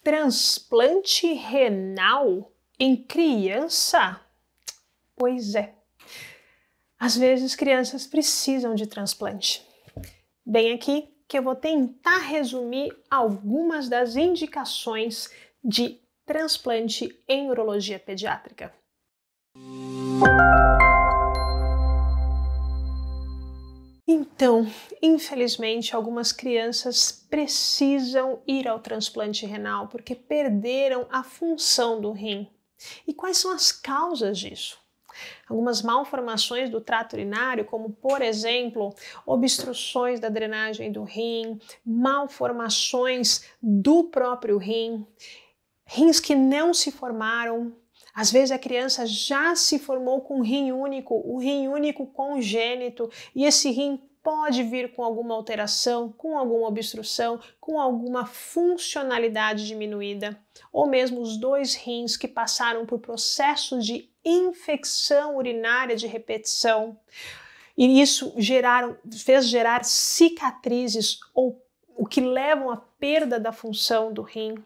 transplante renal em criança? Pois é. Às vezes crianças precisam de transplante. Bem aqui que eu vou tentar resumir algumas das indicações de transplante em urologia pediátrica. Então, infelizmente, algumas crianças precisam ir ao transplante renal porque perderam a função do rim. E quais são as causas disso? Algumas malformações do trato urinário, como por exemplo, obstruções da drenagem do rim, malformações do próprio rim, rins que não se formaram. Às vezes a criança já se formou com um rim único congênito, e esse rim pode vir com alguma alteração, com alguma obstrução, com alguma funcionalidade diminuída, ou mesmo os dois rins que passaram por processos de infecção urinária de repetição, e isso fez gerar cicatrizes, ou o que levam à perda da função do rim.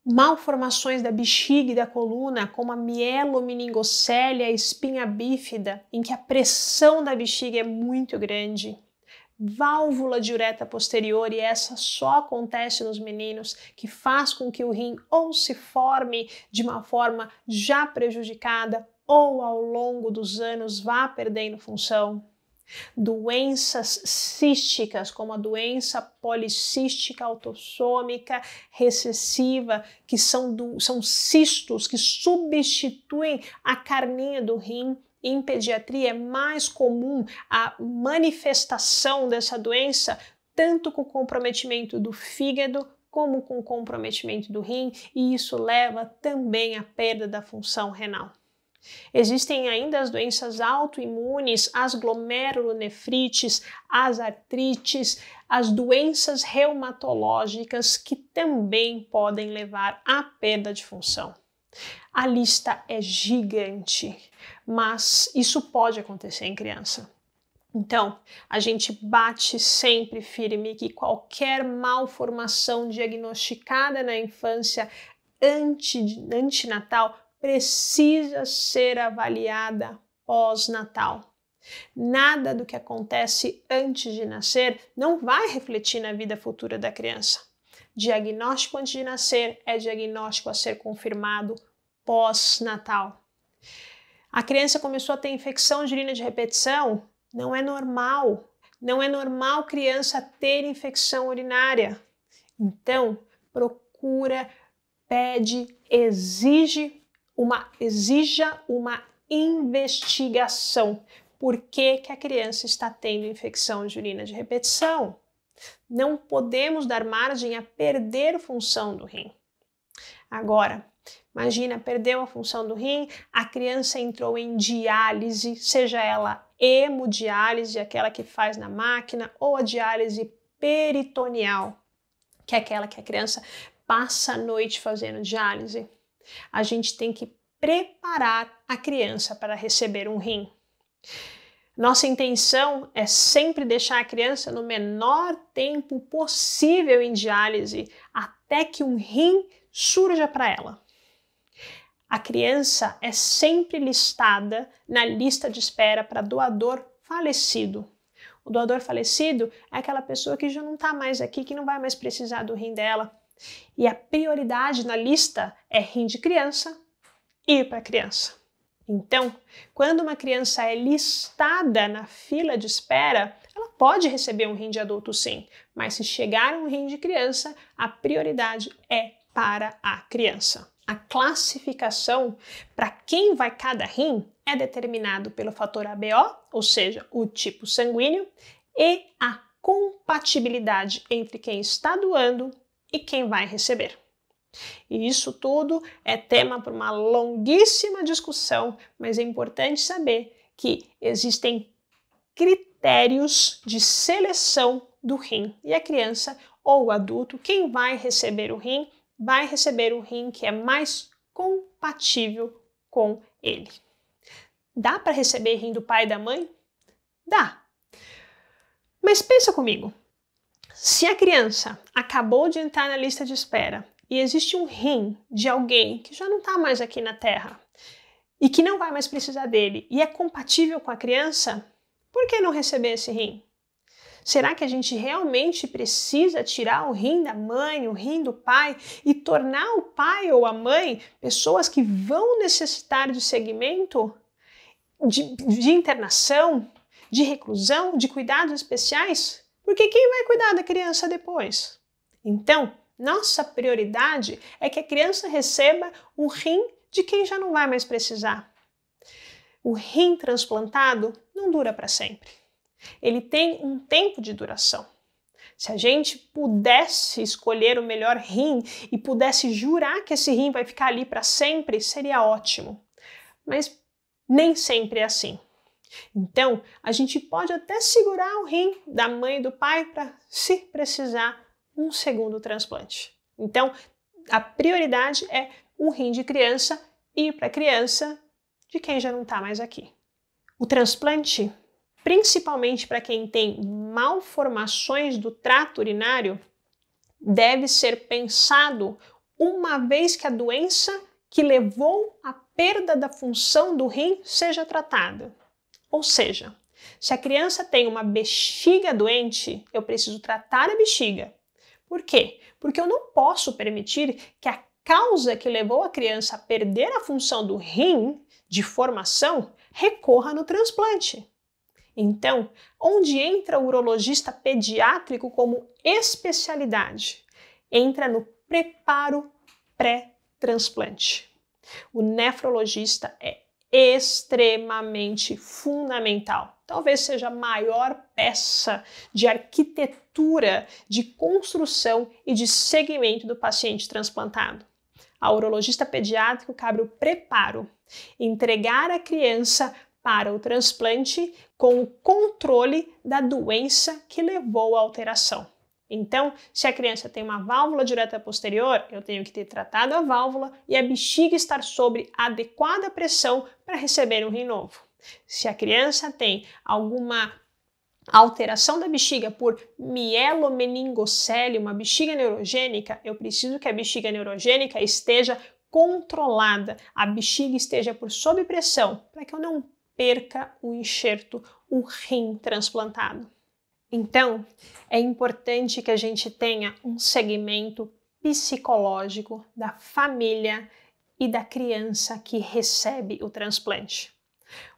Malformações da bexiga e da coluna, como a mielomeningocele e a espinha bífida, em que a pressão da bexiga é muito grande. Válvula de uretra posterior, e essa só acontece nos meninos, que faz com que o rim ou se forme de uma forma já prejudicada ou ao longo dos anos vá perdendo função. Doenças císticas, como a doença policística autossômica recessiva, que são cistos que substituem a carninha do rim. Em pediatria é mais comum a manifestação dessa doença, tanto com comprometimento do fígado como com comprometimento do rim, e isso leva também à perda da função renal. Existem ainda as doenças autoimunes, as glomerulonefrites, as artrites, as doenças reumatológicas que também podem levar à perda de função. A lista é gigante, mas isso pode acontecer em criança. Então, a gente bate sempre firme que qualquer malformação diagnosticada na infância antinatal precisa ser avaliada pós-natal. Nada do que acontece antes de nascer não vai refletir na vida futura da criança. Diagnóstico antes de nascer é diagnóstico a ser confirmado pós-natal. A criança começou a ter infecção de urina de repetição? Não é normal. Não é normal criança ter infecção urinária. Então, procura, pede, exija uma investigação. Por que a criança está tendo infecção de urina de repetição? Não podemos dar margem a perder função do rim. Agora, imagina, perdeu a função do rim, a criança entrou em diálise, seja ela hemodiálise, aquela que faz na máquina, ou a diálise peritoneal, que é aquela que a criança passa a noite fazendo diálise. A gente tem que preparar a criança para receber um rim. Nossa intenção é sempre deixar a criança no menor tempo possível em diálise, até que um rim surja para ela. A criança é sempre listada na lista de espera para doador falecido. O doador falecido é aquela pessoa que já não está mais aqui, que não vai mais precisar do rim dela. E a prioridade na lista é rim de criança, ir para criança. Então, quando uma criança é listada na fila de espera, ela pode receber um rim de adulto sim, mas se chegar um rim de criança, a prioridade é para a criança. A classificação para quem vai cada rim é determinado pelo fator ABO, ou seja, o tipo sanguíneo, e a compatibilidade entre quem está doando e quem vai receber. E isso tudo é tema para uma longuíssima discussão, mas é importante saber que existem critérios de seleção do rim. E a criança ou o adulto, quem vai receber o rim que é mais compatível com ele. Dá para receber rim do pai e da mãe? Dá. Mas pensa comigo. Se a criança acabou de entrar na lista de espera e existe um rim de alguém que já não está mais aqui na Terra e que não vai mais precisar dele e é compatível com a criança, por que não receber esse rim? Será que a gente realmente precisa tirar o rim da mãe, o rim do pai e tornar o pai ou a mãe pessoas que vão necessitar de segmento, de internação, de reclusão, de cuidados especiais? Porque quem vai cuidar da criança depois? Então, nossa prioridade é que a criança receba o rim de quem já não vai mais precisar. O rim transplantado não dura para sempre. Ele tem um tempo de duração. Se a gente pudesse escolher o melhor rim e pudesse jurar que esse rim vai ficar ali para sempre, seria ótimo. Mas nem sempre é assim. Então, a gente pode até segurar o rim da mãe e do pai para, se precisar, um segundo transplante. Então, a prioridade é um rim de criança e para criança de quem já não está mais aqui. O transplante, principalmente para quem tem malformações do trato urinário, deve ser pensado uma vez que a doença que levou à perda da função do rim seja tratada. Ou seja, se a criança tem uma bexiga doente, eu preciso tratar a bexiga. Por quê? Porque eu não posso permitir que a causa que levou a criança a perder a função do rim de formação recorra no transplante. Então, onde entra o urologista pediátrico como especialidade? Entra no preparo pré-transplante. O nefrologista é extremamente fundamental. Talvez seja a maior peça de arquitetura, de construção e de segmento do paciente transplantado. Ao urologista pediátrico cabe o preparo, entregar a criança para o transplante com o controle da doença que levou à alteração. Então, se a criança tem uma válvula direta posterior, eu tenho que ter tratado a válvula e a bexiga estar sob adequada pressão para receber um rim novo. Se a criança tem alguma alteração da bexiga por mielomeningocele, uma bexiga neurogênica, eu preciso que a bexiga neurogênica esteja controlada, a bexiga esteja por sob pressão, para que eu não perca o enxerto, o rim transplantado. Então, é importante que a gente tenha um segmento psicológico da família e da criança que recebe o transplante.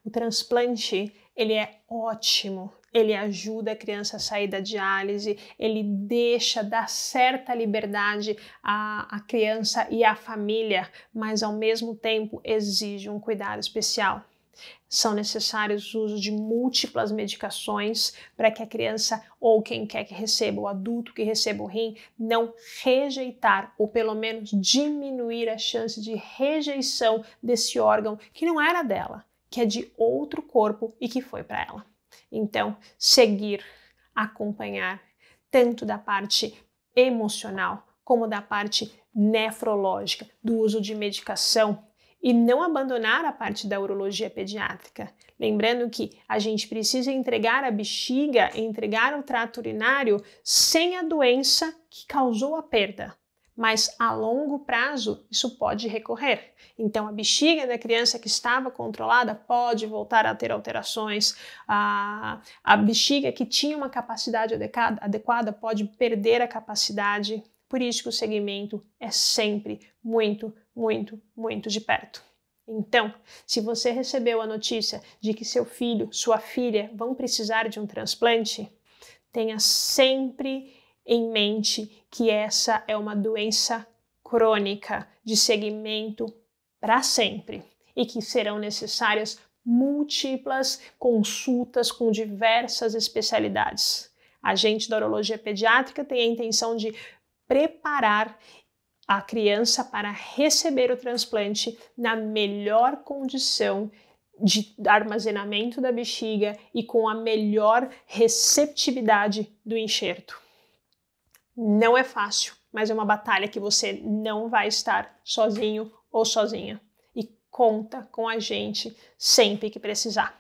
O transplante, ele é ótimo, ele ajuda a criança a sair da diálise, ele dá certa liberdade à criança e à família, mas ao mesmo tempo exige um cuidado especial. São necessários o uso de múltiplas medicações para que a criança ou quem quer que receba, o adulto que receba o rim, não rejeitar ou pelo menos diminuir a chance de rejeição desse órgão que não era dela, que é de outro corpo e que foi para ela. Então, seguir, acompanhar, tanto da parte emocional como da parte nefrológica, do uso de medicação, e não abandonar a parte da urologia pediátrica. Lembrando que a gente precisa entregar a bexiga, entregar o trato urinário sem a doença que causou a perda. Mas a longo prazo isso pode recorrer. Então a bexiga da criança que estava controlada pode voltar a ter alterações, a bexiga que tinha uma capacidade adequada pode perder a capacidade. Por isso que o segmento é sempre muito, muito, muito de perto. Então, se você recebeu a notícia de que seu filho, sua filha vão precisar de um transplante, tenha sempre em mente que essa é uma doença crônica de segmento para sempre e que serão necessárias múltiplas consultas com diversas especialidades. A gente da urologia pediátrica tem a intenção de preparar a criança para receber o transplante na melhor condição de armazenamento da bexiga e com a melhor receptividade do enxerto. Não é fácil, mas é uma batalha que você não vai estar sozinho ou sozinha. E conta com a gente sempre que precisar.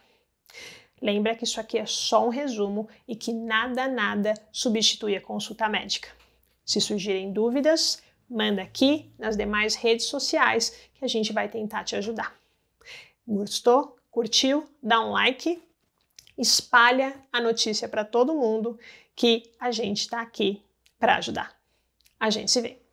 Lembra que isso aqui é só um resumo e que nada substitui a consulta médica. Se surgirem dúvidas, manda aqui nas demais redes sociais que a gente vai tentar te ajudar. Gostou? Curtiu? Dá um like, espalha a notícia para todo mundo que a gente está aqui para ajudar. A gente se vê.